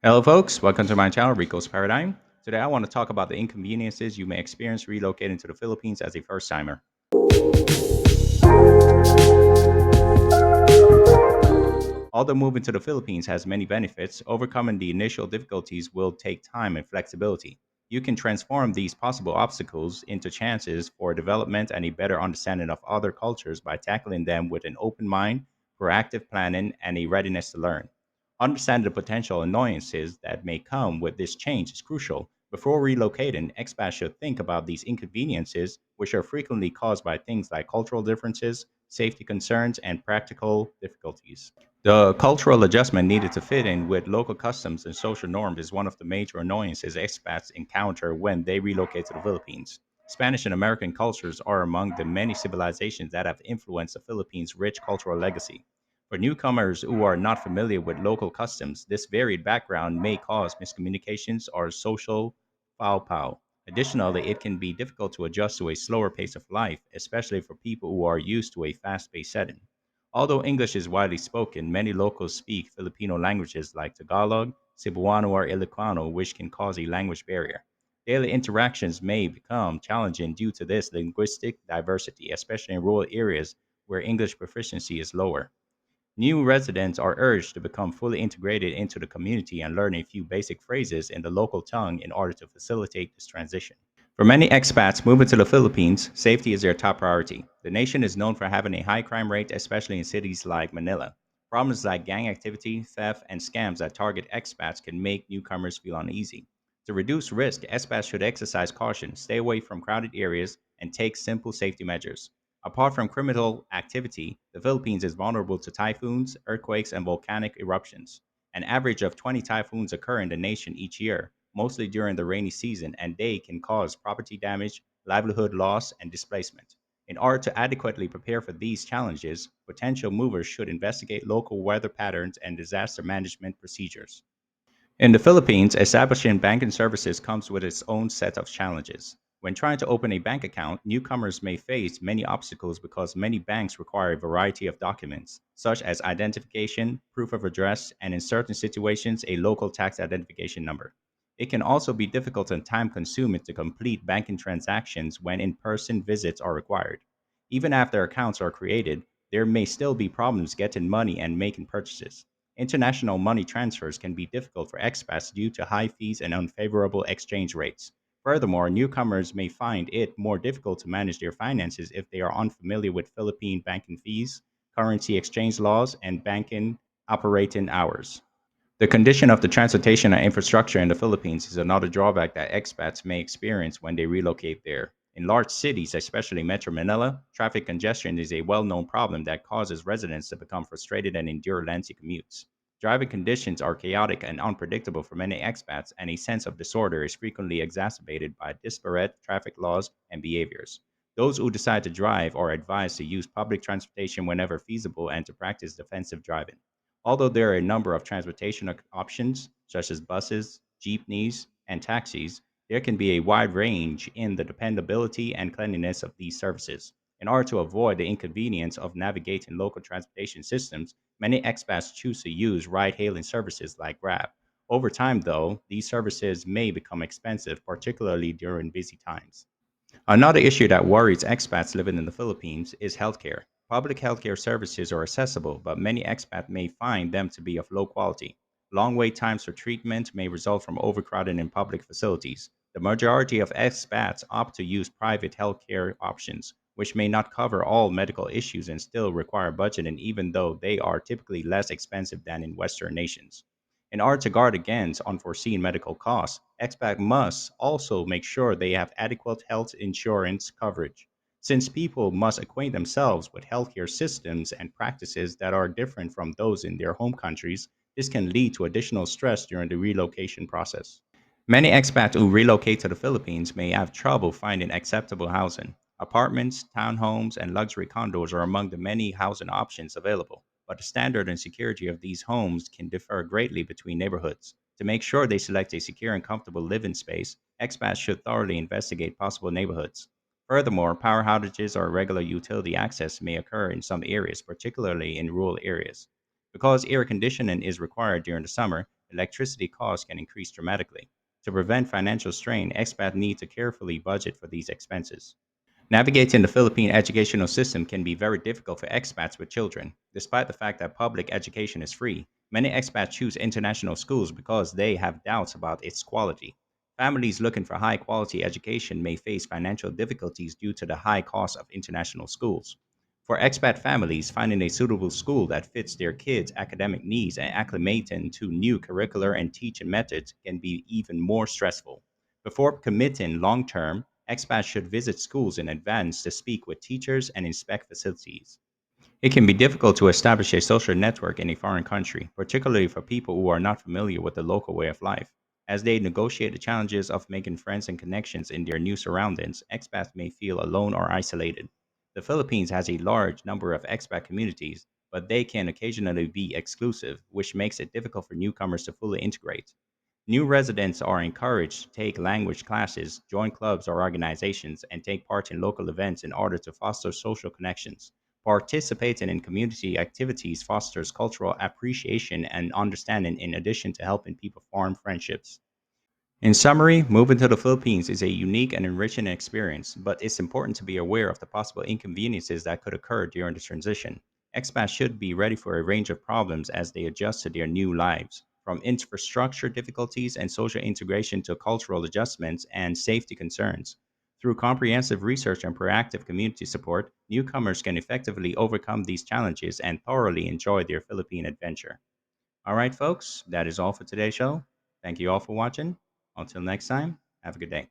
Hello, folks. Welcome to my channel, Rico's Paradigm. Today, I want to talk about the inconveniences you may experience relocating to the Philippines as a first timer. Although moving to the Philippines has many benefits, overcoming the initial difficulties will take time and flexibility. You can transform these possible obstacles into chances for development and a better understanding of other cultures by tackling them with an open mind, proactive planning, and a readiness to learn. Understanding the potential annoyances that may come with this change is crucial. Before relocating, expats should think about these inconveniences, which are frequently caused by things like cultural differences, safety concerns, and practical difficulties. The cultural adjustment needed to fit in with local customs and social norms is one of the major annoyances expats encounter when they relocate to the Philippines. Spanish and American cultures are among the many civilizations that have influenced the Philippines' rich cultural legacy. For newcomers who are not familiar with local customs, this varied background may cause miscommunications or social foul pow. Additionally, it can be difficult to adjust to a slower pace of life, especially for people who are used to a fast paced setting. Although English is widely spoken, many locals speak Filipino languages like Tagalog, Cebuano, or Ilocano, which can cause a language barrier. Daily interactions may become challenging due to this linguistic diversity, especially in rural areas where English proficiency is lower. New residents are urged to become fully integrated into the community and learn a few basic phrases in the local tongue in order to facilitate this transition. For many expats moving to the Philippines, safety is their top priority. The nation is known for having a high crime rate, especially in cities like Manila. Problems like gang activity, theft, and scams that target expats can make newcomers feel uneasy. To reduce risk, expats should exercise caution, stay away from crowded areas, and take simple safety measures. Apart from criminal activity, the Philippines is vulnerable to typhoons, earthquakes, and volcanic eruptions. An average of 20 typhoons occur in the nation each year, mostly during the rainy season, and they can cause property damage, livelihood loss, and displacement. In order to adequately prepare for these challenges, potential movers should investigate local weather patterns and disaster management procedures. In the Philippines, establishing banking services comes with its own set of challenges. When trying to open a bank account, newcomers may face many obstacles because many banks require a variety of documents, such as identification, proof of address, and in certain situations, a local tax identification number. It can also be difficult and time consuming to complete banking transactions when in person visits are required. Even after accounts are created, there may still be problems getting money and making purchases. International money transfers can be difficult for expats due to high fees and unfavorable exchange rates. Furthermore, newcomers may find it more difficult to manage their finances if they are unfamiliar with Philippine banking fees, currency exchange laws, and banking operating hours. The condition of the transportation and infrastructure in the Philippines is another drawback that expats may experience when they relocate there. In large cities, especially Metro Manila, traffic congestion is a well known problem that causes residents to become frustrated and endure lengthy commutes. Driving conditions are chaotic and unpredictable for many expats, and a sense of disorder is frequently exacerbated by disparate traffic laws and behaviors. Those who decide to drive are advised to use public transportation whenever feasible and to practice defensive driving. Although there are a number of transportation options, such as buses, jeepneys, and taxis, there can be a wide range in the dependability and cleanliness of these services. In order to avoid the inconvenience of navigating local transportation systems, many expats choose to use ride hailing services like Grab. Over time, though, these services may become expensive, particularly during busy times. Another issue that worries expats living in the Philippines is healthcare. Public healthcare services are accessible, but many expats may find them to be of low quality. Long wait times for treatment may result from overcrowding in public facilities. The majority of expats opt to use private healthcare options, which may not cover all medical issues and still require budgeting, even though they are typically less expensive than in Western nations. In order to guard against unforeseen medical costs, expats must also make sure they have adequate health insurance coverage. Since people must acquaint themselves with healthcare systems and practices that are different from those in their home countries, this can lead to additional stress during the relocation process. Many expats who relocate to the Philippines may have trouble finding acceptable housing. Apartments, townhomes, and luxury condos are among the many housing options available, but the standard and security of these homes can differ greatly between neighborhoods. To make sure they select a secure and comfortable living space, expats should thoroughly investigate possible neighborhoods. Furthermore, power outages or irregular utility access may occur in some areas, particularly in rural areas. Because air conditioning is required during the summer, electricity costs can increase dramatically. To prevent financial strain, expats need to carefully budget for these expenses. Navigating the Philippine educational system can be very difficult for expats with children. Despite the fact that public education is free, many expats choose international schools because they have doubts about its quality. Families looking for high quality education may face financial difficulties due to the high cost of international schools. For expat families, finding a suitable school that fits their kids' academic needs and acclimating to new curricular and teaching methods can be even more stressful. Before committing long term, expats should visit schools in advance to speak with teachers and inspect facilities. It can be difficult to establish a social network in a foreign country, particularly for people who are not familiar with the local way of life. As they negotiate the challenges of making friends and connections in their new surroundings, expats may feel alone or isolated. The Philippines has a large number of expat communities, but they can occasionally be exclusive, which makes it difficult for newcomers to fully integrate. New residents are encouraged to take language classes, join clubs or organizations, and take part in local events in order to foster social connections. Participating in community activities fosters cultural appreciation and understanding in addition to helping people form friendships. In summary, moving to the Philippines is a unique and enriching experience, but it's important to be aware of the possible inconveniences that could occur during the transition. Expats should be ready for a range of problems as they adjust to their new lives, from infrastructure difficulties and social integration to cultural adjustments and safety concerns. Through comprehensive research and proactive community support, newcomers can effectively overcome these challenges and thoroughly enjoy their Philippine adventure. All right, folks, that is all for today's show. Thank you all for watching. Until next time, have a good day.